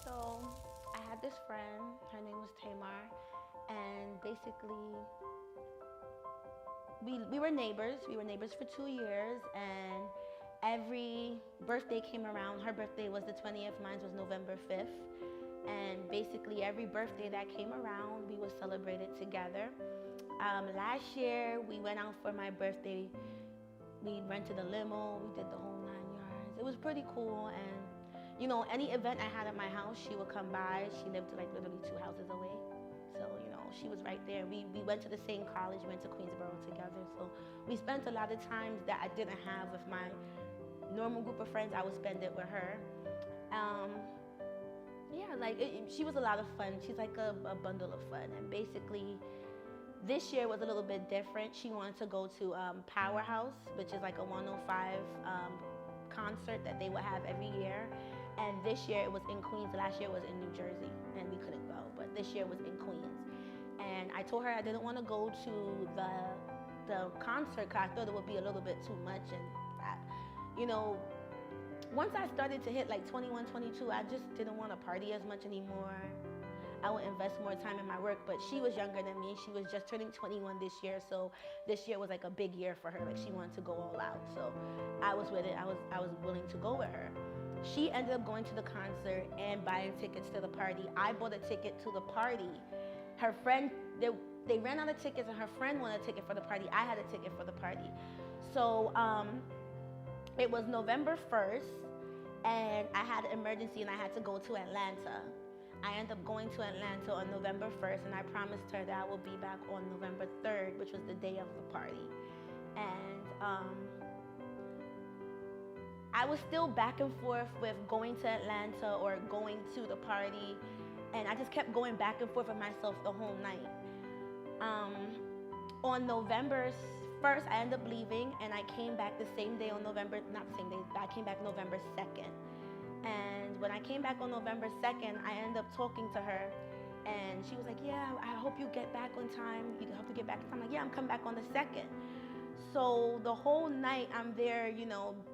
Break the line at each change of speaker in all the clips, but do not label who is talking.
So I had this friend, her name was Tamar, and basically we were neighbors. We were neighbors for 2 years, and every birthday came around. Her birthday was the 20th, mine was November 5th. And basically every birthday that came around, we would celebrate it together. Last year, we went out for my birthday. We rented a limo, we did the whole 9 yards. It was pretty cool, and any event I had at my house, she would come by. She lived like literally 2 houses away. So, she was right there. We went to the same college, went to Queensboro together. So we spent a lot of times that I didn't have with my normal group of friends. I would spend it with her. Yeah, she was a lot of fun. She's like a bundle of fun. And basically, this year was a little bit different. She wanted to go to Powerhouse, which is like a 105 concert that they would have every year. And this year it was in Queens. Last year was in New Jersey, and we couldn't go. But this year was in Queens. And I told her I didn't want to go to the concert because I thought it would be a little bit too much. And once I started to hit like 21, 22, I just didn't want to party as much anymore. I would invest more time in my work, but she was younger than me. She was just turning 21 this year, so this year was like a big year for her. Like, she wanted to go all out, so I was with it. I was willing to go with her. She ended up going to the concert and buying tickets to the party. I bought a ticket to the party. Her friend, they ran out of tickets, and her friend wanted a ticket for the party. I had a ticket for the party. So it was November 1st, and I had an emergency, and I had to go to Atlanta. I ended up going to Atlanta on November 1st, and I promised her that I would be back on November 3rd, which was the day of the party. And I was still back and forth with going to Atlanta or going to the party, and I just kept going back and forth with myself the whole night. On November 1st, I ended up leaving, and I came back the same day on not the same day, but I came back November 2nd. And when I came back on November 2nd, I ended up talking to her, and she was like, yeah, I hope you get back on time. You hope you get back on time. I'm like, yeah, I'm coming back on the 2nd. So the whole night I'm there,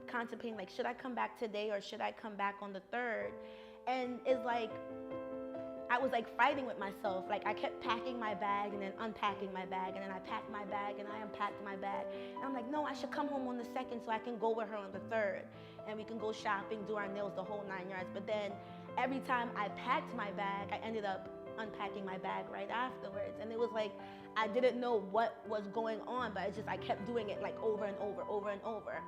contemplating, like, should I come back today or should I come back on the 3rd? And it's like, I was like fighting with myself. Like, I kept packing my bag and then unpacking my bag, and then I packed my bag and I unpacked my bag. And I'm like, no, I should come home on the 2nd so I can go with her on the 3rd. And we can go shopping, do our nails, the whole 9 yards. But then every time I packed my bag, I ended up unpacking my bag right afterwards. And it was like, I didn't know what was going on, but it's just, I kept doing it like over and over, over and over.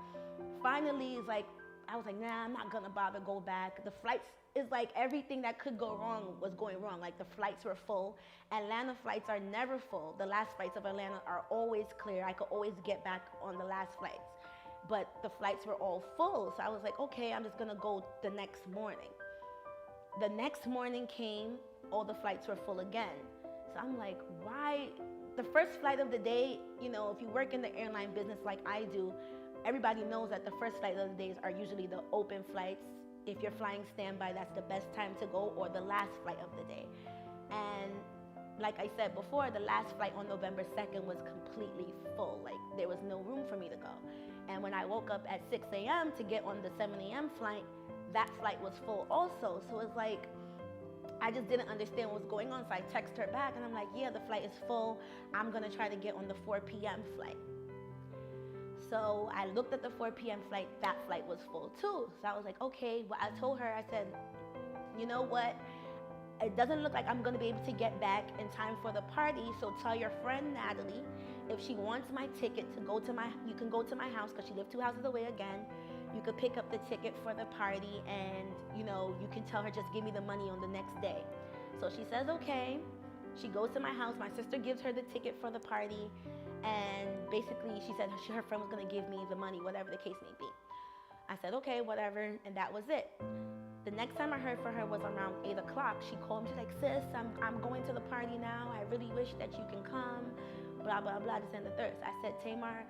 Finally, it's like, I was like, nah, I'm not gonna bother go back. The flights, is like everything that could go wrong was going wrong. Like, the flights were full. Atlanta flights are never full. The last flights of Atlanta are always clear. I could always get back on the last flights. But the flights were all full. So I was like, okay, I'm just gonna go the next morning. The next morning came, all the flights were full again. So I'm like, why? The first flight of the day, if you work in the airline business like I do, everybody knows that the first flight of the days are usually the open flights. If you're flying standby, that's the best time to go, or the last flight of the day. And like I said before, the last flight on November 2nd was completely full. Like, there was no room for me to go. And when I woke up at 6 a.m. to get on the 7 a.m. flight, that flight was full also. So it's like, I just didn't understand what was going on. So I text her back, and I'm like, yeah, the flight is full. I'm gonna try to get on the 4 p.m. flight. So I looked at the 4 p.m. flight, that flight was full too. So I was like, okay, well, I told her, I said, you know what? It doesn't look like I'm gonna be able to get back in time for the party, so tell your friend Natalie, if she wants my ticket to go to you can go to my house, because she lived 2 houses away again. You could pick up the ticket for the party, and you can tell her, just give me the money on the next day. So she says, okay. She goes to my house. My sister gives her the ticket for the party. And basically, she said her friend was gonna give me the money, whatever the case may be. I said, okay, whatever, and that was it. The next time I heard from her was around 8 o'clock. She called me, she's like, sis, I'm going to the party now. I really wish that you can come, blah, blah, blah, this and the third. So I said, Tamar,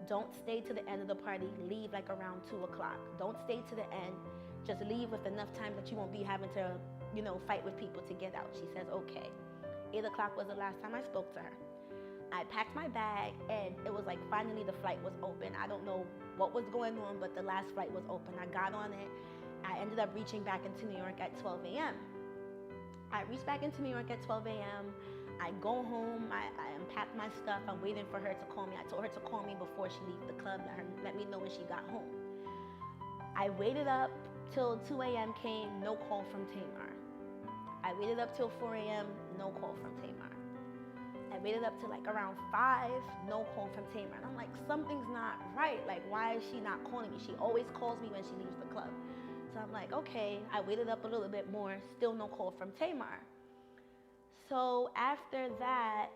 don't stay to the end of the party. Leave like around 2 o'clock. Don't stay to the end. Just leave with enough time that you won't be having to, fight with people to get out. She says, okay. 8 o'clock was the last time I spoke to her. I packed my bag, and it was like finally the flight was open. I don't know what was going on, but the last flight was open. I got on it. I ended up reaching back into New York at 12 a.m. I reach back into New York at 12 a.m. I go home, I unpack my stuff. I'm waiting for her to call me. I told her to call me before she leaves the club, let me know when she got home. I waited up till 2 a.m. came, no call from Tamar. I waited up till 4 a.m., no call from Tamar. I waited up till like around 5, no call from Tamar. And I'm like, something's not right. Like, why is she not calling me? She always calls me when she leaves the club. So I'm like, okay. I waited up a little bit more, still no call from Tamar. So after that,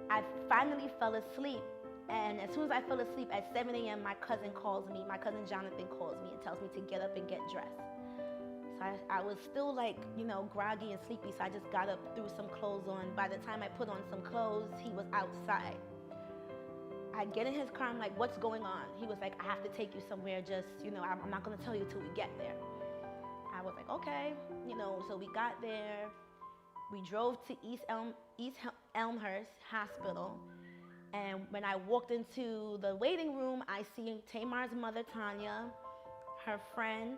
I finally fell asleep. And as soon as I fell asleep at 7 a.m., my cousin calls me. My cousin Jonathan calls me and tells me to get up and get dressed. So I was still like, groggy and sleepy. So I just got up, threw some clothes on. By the time I put on some clothes, he was outside. I get in his car. I'm like, what's going on? He was like, I have to take you somewhere. Just, I'm not going to tell you till we get there. I was like, okay. So we got there. We drove to East Elmhurst Hospital. And when I walked into the waiting room, I see Tamar's mother, Tanya, her friend,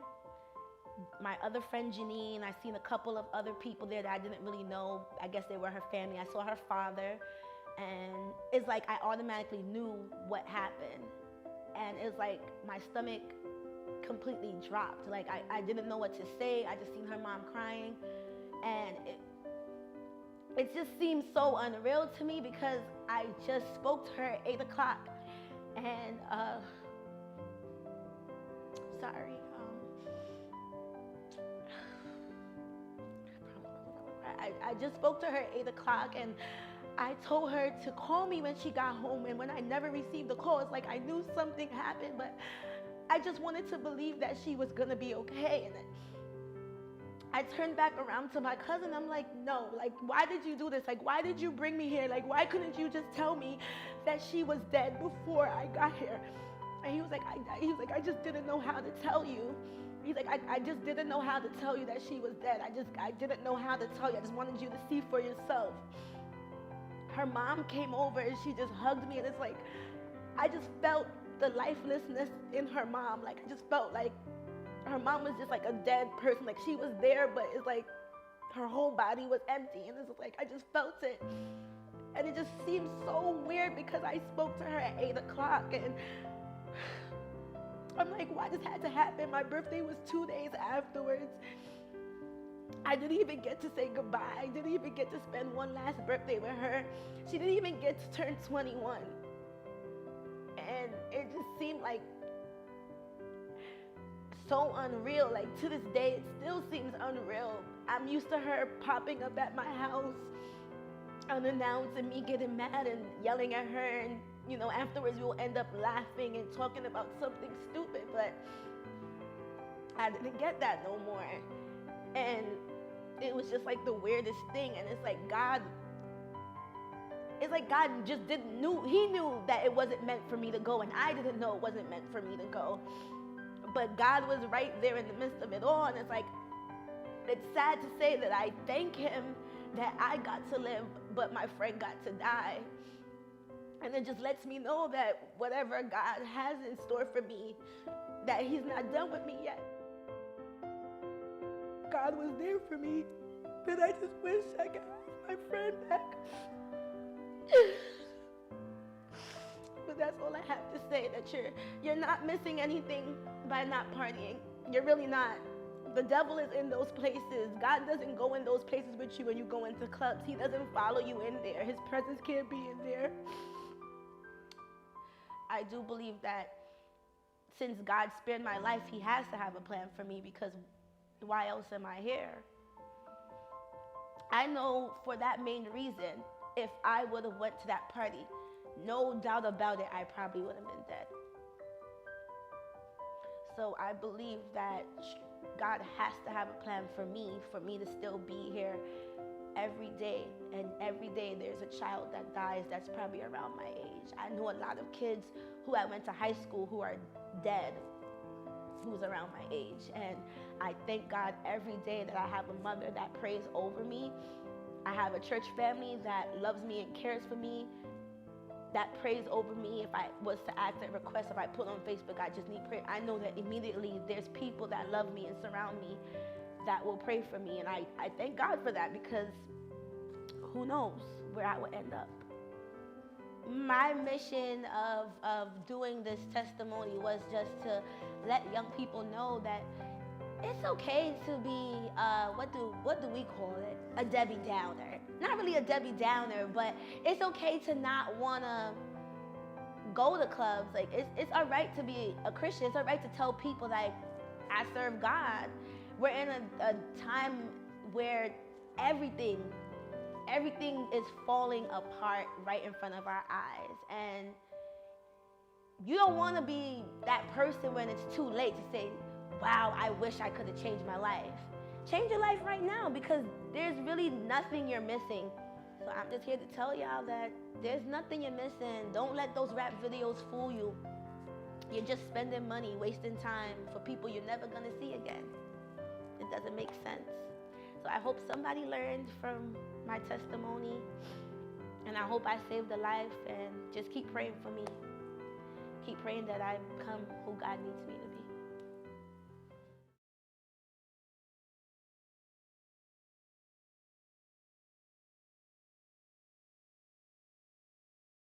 my other friend, Janine. I seen a couple of other people there that I didn't really know. I guess they were her family. I saw her father. And it's like I automatically knew what happened. And it's like my stomach completely dropped. Like I didn't know what to say. I just seen her mom crying. And it just seems so unreal to me because I just spoke to her at 8 o'clock. And, sorry. I just spoke to her at 8 o'clock and I told her to call me when she got home. And when I never received the call, it's like I knew something happened, but I just wanted to believe that she was gonna be okay. And I turned back around to my cousin. I'm like, no, like, why did you do this? Like, why did you bring me here? Like, why couldn't you just tell me that she was dead before I got here? And he was like, I just didn't know how to tell you. He's like, I just didn't know how to tell you that she was dead. I didn't know how to tell you. I just wanted you to see for yourself. Her mom came over and she just hugged me. And it's like, I just felt the lifelessness in her mom. Like, I just felt like her mom was just like a dead person. Like she was there, but it's like her whole body was empty. And it's like, I just felt it. And it just seemed so weird because I spoke to her at 8 o'clock. And I'm like, why this had to happen? My birthday was 2 days afterwards. I didn't even get to say goodbye. I didn't even get to spend one last birthday with her. She didn't even get to turn 21. And it just seemed like so unreal. Like to this day, it still seems unreal. I'm used to her popping up at my house unannounced and me getting mad and yelling at her, and afterwards we'll end up laughing and talking about something stupid, but I didn't get that no more. And it was just like the weirdest thing. And it's like God just he knew that it wasn't meant for me to go, and I didn't know it wasn't meant for me to go. But God was right there in the midst of it all. And it's like, it's sad to say that I thank him that I got to live, but my friend got to die. And it just lets me know that whatever God has in store for me, that he's not done with me yet. God was there for me, but I just wish I could have my friend back. But that's all I have to say, that you're not missing anything by not partying. You're really not. The devil is in those places. God doesn't go in those places with you when you go into clubs. He doesn't follow you in there. His presence can't be in there. I do believe that since God spared my life, he has to have a plan for me, because why else am I here? I know for that main reason, if I would have went to that party, no doubt about it, I probably would have been dead. So I believe that God has to have a plan for me to still be here every day. And every day there's a child that dies that's probably around my age. I know a lot of kids who I went to high school who are dead, who's around my age. And I thank God every day that I have a mother that prays over me. I have a church family that loves me and cares for me, that prays over me. If I was to ask a request, if I put on Facebook, I just need prayer, I know that immediately there's people that love me and surround me that will pray for me. And I thank God for that, because who knows where I would end up. My mission of doing this testimony was just to let young people know that it's okay to be, what do we call it? A Debbie Downer. Not really a Debbie Downer, but it's okay to not want to go to clubs. Like, it's all right to be a Christian. It's all right to tell people, like, I serve God. We're in a time where everything is falling apart right in front of our eyes. And you don't want to be that person when it's too late to say, wow, I wish I could have changed my life. Change your life right now, because there's really nothing you're missing. So I'm just here to tell y'all that there's nothing you're missing. Don't let those rap videos fool you. You're just spending money, wasting time for people you're never going to see again. It doesn't make sense. So I hope somebody learned from my testimony, and I hope I saved a life, and just keep praying for me. Keep praying that I become who God needs me to be.